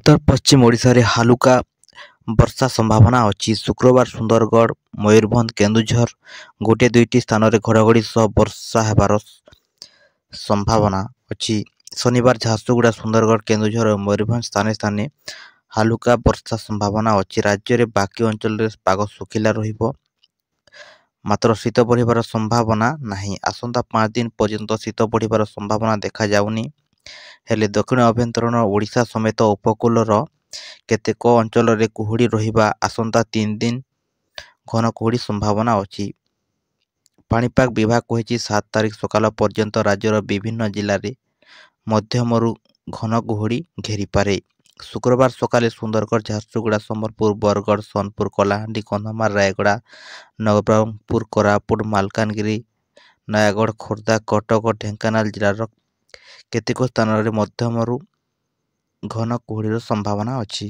उत्तर पश्चिम ओडिशा रे हालुका वर्षा संभावना अछि। शुक्रवार सुंदरगढ़, मयूरभंज, केन्दुझर गोटे दुईटी स्थान रे घड़घड़ी सह वर्षा हेबार संभावना अछि। शनिवार झारसुगुड़ा, सुंदरगढ़, केन्दुझर और मयूरभंज स्थाने स्थाने हालुका वर्षा संभावना अछि। राज्य रे बाकी अंचल रे पाग सुखिला रहिबो, मात्र शीत बढ़िबार संभावना नाही। आसंता 5 दिन पर्यंत शीत बढ़िबार संभावना देखा जाउनी। हेले दक्षिण अभ्यंतरण ओडिशा समेत उपकूलर केतेक अंचल रे कुहुड़ी रहिबा आसंता 3 दिन घन कुहुड़ी संभावना अछि। पाणीपाग विभाग कहिछि 7 तारिख सकाल पर्यंत राज्यर विभिन्न जिल्ला रे मध्यमरु घन कुहुड़ी घेरी पारे। शुक्रवार सकाले सुंदरगढ़, झारसुगुड़ा, संबलपुर, बरगढ़, सोनपुर, कलाहांडी, कंधमाल, रायगड़ा, नवरंगपुर, कोरापुट, मालकानगिरी, नयागढ़, खोर्धा, कटक, ढेंकानाल जिल्लार केतेक स्थान रे मध्यमरु घन कुहुड़ीर संभावना अछि।